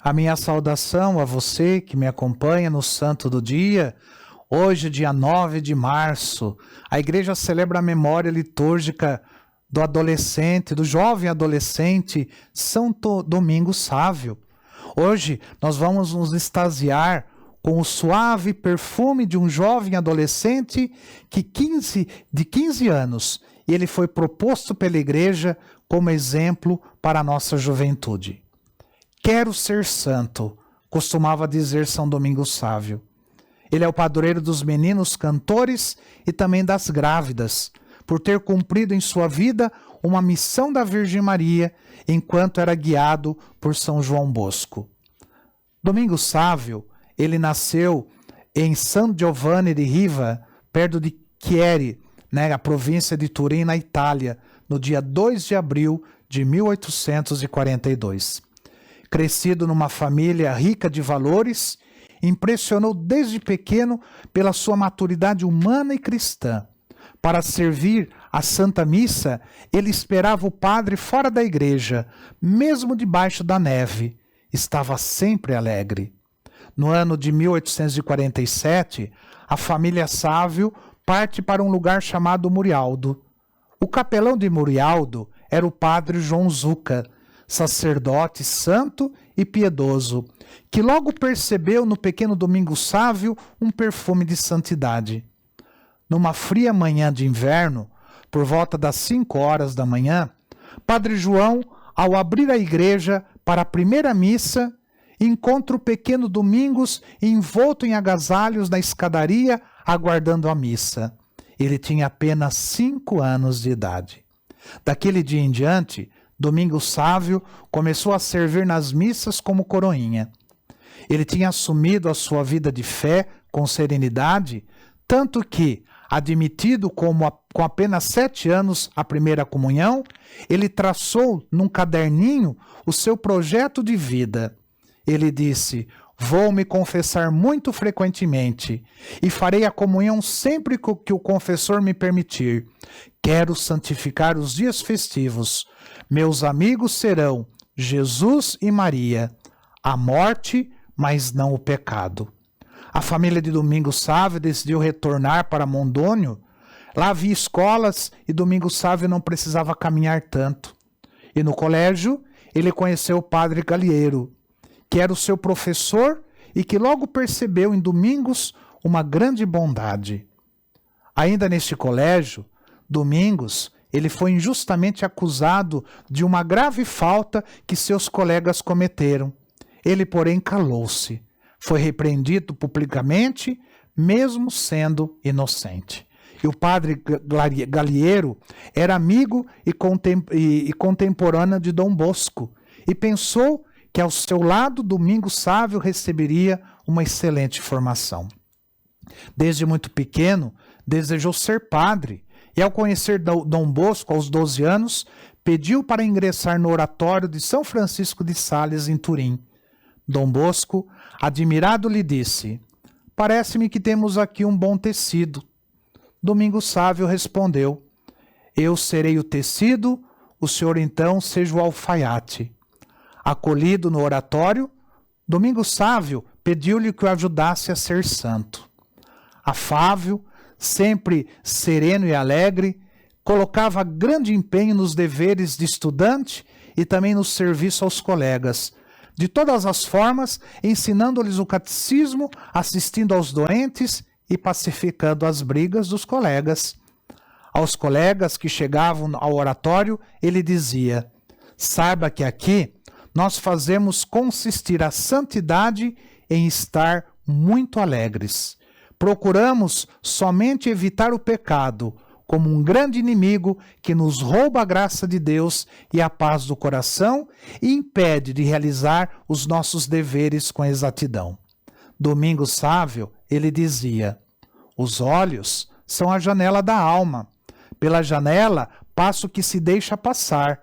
A minha saudação a você que me acompanha no Santo do Dia. Hoje, dia 9 de março, a igreja celebra a memória litúrgica do adolescente, do jovem adolescente São Domingos Sávio. Hoje nós vamos nos extasiar com o suave perfume de um jovem adolescente de 15 anos, e ele foi proposto pela igreja como exemplo para a nossa juventude. Quero ser santo, costumava dizer São Domingos Sávio. Ele é o padroeiro dos meninos cantores e também das grávidas, por ter cumprido em sua vida uma missão da Virgem Maria, enquanto era guiado por São João Bosco. Domingos Sávio, ele nasceu em San Giovanni di Riva, perto de Chieri, a província de Turim, na Itália, no dia 2 de abril de 1842. Crescido numa família rica de valores, impressionou desde pequeno pela sua maturidade humana e cristã. Para servir a Santa Missa, ele esperava o padre fora da igreja, mesmo debaixo da neve. Estava sempre alegre. No ano de 1847, a família Sávio parte para um lugar chamado Murialdo. O capelão de Murialdo era o padre João Zucca, sacerdote santo e piedoso, que logo percebeu no pequeno Domingos Sávio um perfume de santidade. Numa fria manhã de inverno, por volta das 5 horas da manhã, Padre João, ao abrir a igreja para a primeira missa, encontra o pequeno Domingos envolto em agasalhos na escadaria, aguardando a missa. Ele tinha apenas 5 anos de idade. Daquele dia em diante, Domingos Sávio começou a servir nas missas como coroinha. Ele tinha assumido a sua vida de fé com serenidade, tanto que, admitido com apenas 7 anos a primeira comunhão, ele traçou num caderninho o seu projeto de vida. Ele disse: "Vou me confessar muito frequentemente e farei a comunhão sempre que o confessor me permitir. Quero santificar os dias festivos. Meus amigos serão Jesus e Maria, a morte, mas não o pecado." A família de Domingos Sávio decidiu retornar para Mondônio. Lá havia escolas e Domingos Sávio não precisava caminhar tanto. E no colégio, ele conheceu o padre Galiero, que era o seu professor e que logo percebeu em Domingos uma grande bondade. Ainda neste colégio, Domingos, ele foi injustamente acusado de uma grave falta que seus colegas cometeram. Ele, porém, calou-se. Foi repreendido publicamente, mesmo sendo inocente. E o padre Galiero era amigo e contemporâneo de Dom Bosco, e pensou que ao seu lado Domingos Sávio receberia uma excelente formação. Desde muito pequeno, desejou ser padre, e ao conhecer Dom Bosco aos 12 anos, pediu para ingressar no oratório de São Francisco de Sales, em Turim. Dom Bosco, admirado, lhe disse: "Parece-me que temos aqui um bom tecido." Domingos Sávio respondeu: "Eu serei o tecido, o senhor então seja o alfaiate." Acolhido no oratório, Domingos Sávio pediu-lhe que o ajudasse a ser santo. Afável, sempre sereno e alegre, colocava grande empenho nos deveres de estudante e também no serviço aos colegas, de todas as formas, ensinando-lhes o catecismo, assistindo aos doentes e pacificando as brigas dos colegas. Aos colegas que chegavam ao oratório, ele dizia: "Saiba que aqui nós fazemos consistir a santidade em estar muito alegres. Procuramos somente evitar o pecado, como um grande inimigo que nos rouba a graça de Deus e a paz do coração e impede de realizar os nossos deveres com exatidão." Domingos Sávio, ele dizia: "Os olhos são a janela da alma. Pela janela passa o que se deixa passar.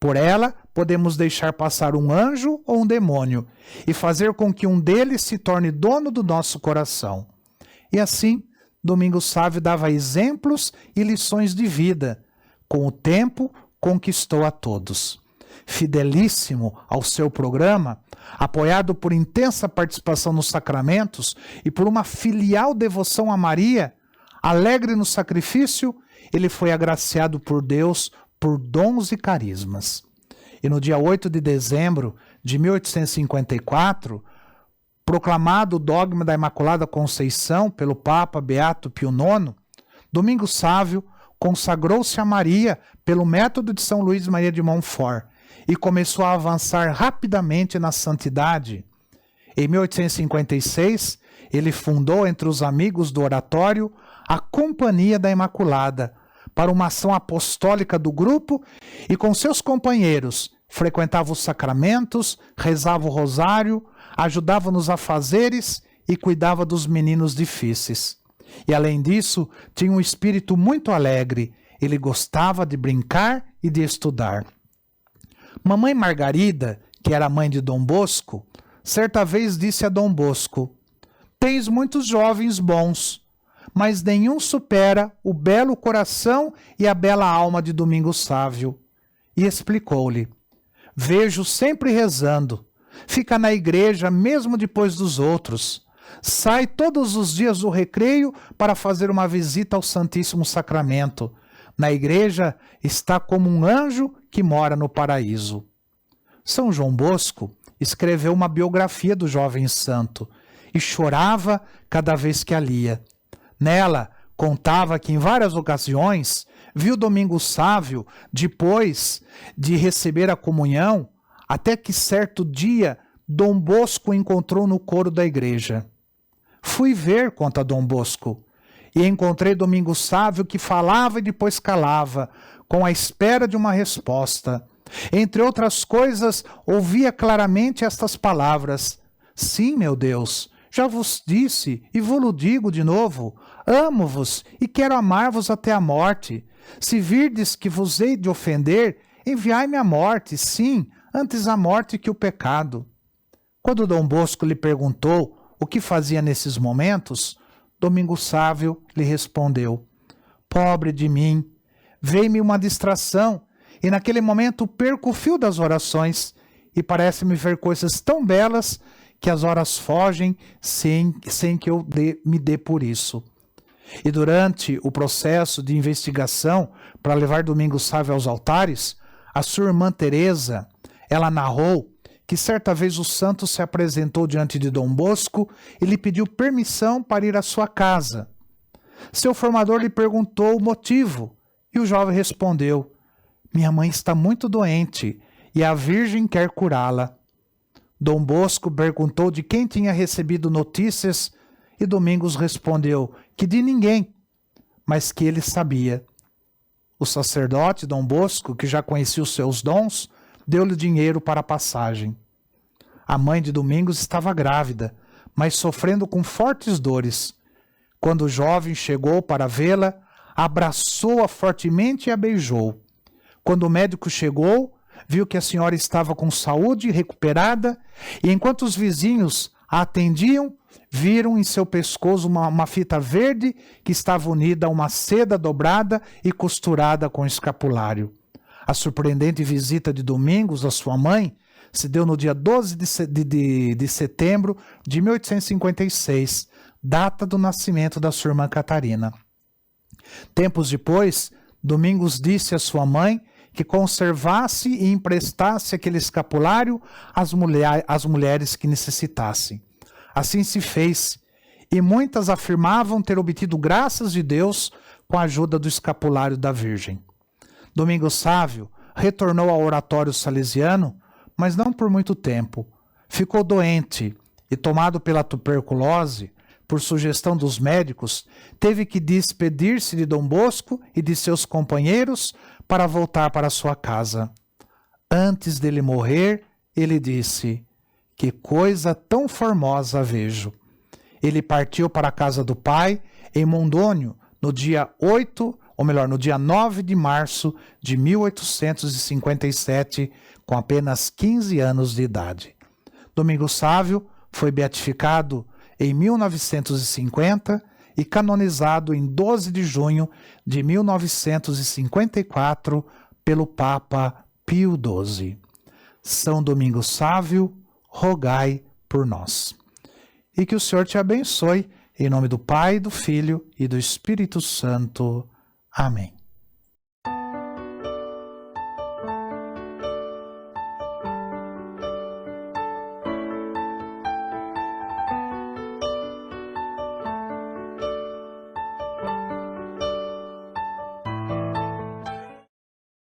Por ela podemos deixar passar um anjo ou um demônio e fazer com que um deles se torne dono do nosso coração." E assim, Domingos Sávio dava exemplos e lições de vida. Com o tempo, conquistou a todos. fidelíssimo ao seu programa, apoiado por intensa participação nos sacramentos e por uma filial devoção a Maria, alegre no sacrifício, ele foi agraciado por Deus por dons e carismas. E no dia 8 de dezembro de 1854, proclamado o dogma da Imaculada Conceição pelo Papa Beato Pio IX, Domingos Sávio consagrou-se a Maria pelo método de São Luís Maria de Montfort e começou a avançar rapidamente na santidade. Em 1856, ele fundou entre os amigos do oratório a Companhia da Imaculada, para uma ação apostólica do grupo, e com seus companheiros frequentava os sacramentos, rezava o rosário, ajudava nos afazeres e cuidava dos meninos difíceis. E além disso, tinha um espírito muito alegre, ele gostava de brincar e de estudar. Mamãe Margarida, que era mãe de Dom Bosco, certa vez disse a Dom Bosco: "Tens muitos jovens bons, mas nenhum supera o belo coração e a bela alma de Domingos Sávio." E explicou-lhe: "Vejo sempre rezando, fica na igreja mesmo depois dos outros, sai todos os dias do recreio para fazer uma visita ao Santíssimo Sacramento. Na igreja está como um anjo que mora no paraíso." São João Bosco escreveu uma biografia do jovem santo e chorava cada vez que a lia. Nela, contava que em várias ocasiões viu Domingos Sávio, depois de receber a comunhão, até que certo dia Dom Bosco o encontrou no coro da igreja. "Fui ver", conta Dom Bosco, "e encontrei Domingos Sávio que falava e depois calava, com a espera de uma resposta. Entre outras coisas, ouvia claramente estas palavras: 'Sim, meu Deus, já vos disse e vos-lo digo de novo, amo-vos e quero amar-vos até a morte. Se virdes que vos hei de ofender, enviai-me a morte, sim, antes a morte que o pecado." Quando Dom Bosco lhe perguntou o que fazia nesses momentos, Domingos Sávio lhe respondeu: "Pobre de mim, veio-me uma distração, e naquele momento perco o fio das orações, e parece-me ver coisas tão belas que as horas fogem sem que eu me dê por isso." E durante o processo de investigação para levar Domingos Sávio aos altares, a sua irmã Teresa, ela narrou que certa vez o santo se apresentou diante de Dom Bosco e lhe pediu permissão para ir à sua casa. Seu formador lhe perguntou o motivo e o jovem respondeu: "Minha mãe está muito doente e a Virgem quer curá-la." Dom Bosco perguntou de quem tinha recebido notícias e Domingos respondeu que de ninguém, mas que ele sabia. O sacerdote Dom Bosco, que já conhecia os seus dons, deu-lhe dinheiro para a passagem. A mãe de Domingos estava grávida, mas sofrendo com fortes dores. Quando o jovem chegou para vê-la, abraçou-a fortemente e a beijou. Quando o médico chegou, viu que a senhora estava com saúde recuperada, e enquanto os vizinhos a atendiam, viram em seu pescoço uma fita verde que estava unida a uma seda dobrada e costurada com escapulário. A surpreendente visita de Domingos à sua mãe se deu no dia 12 de setembro de 1856, data do nascimento da sua irmã Catarina. Tempos depois, Domingos disse à sua mãe que conservasse e emprestasse aquele escapulário às mulheres que necessitassem. Assim se fez, e muitas afirmavam ter obtido graças de Deus com a ajuda do escapulário da Virgem. Domingos Sávio retornou ao oratório salesiano, mas não por muito tempo. Ficou doente e, tomado pela tuberculose, por sugestão dos médicos, teve que despedir-se de Dom Bosco e de seus companheiros para voltar para sua casa. Antes dele morrer, ele disse: "Que coisa tão formosa vejo." Ele partiu para a casa do pai em Mondônio no dia 9 de março de 1857, com apenas 15 anos de idade. Domingos Sávio foi beatificado em 1950 e canonizado em 12 de junho de 1954 pelo Papa Pio XII. São Domingos Sávio, rogai por nós. E que o Senhor te abençoe, em nome do Pai, do Filho e do Espírito Santo. Amém.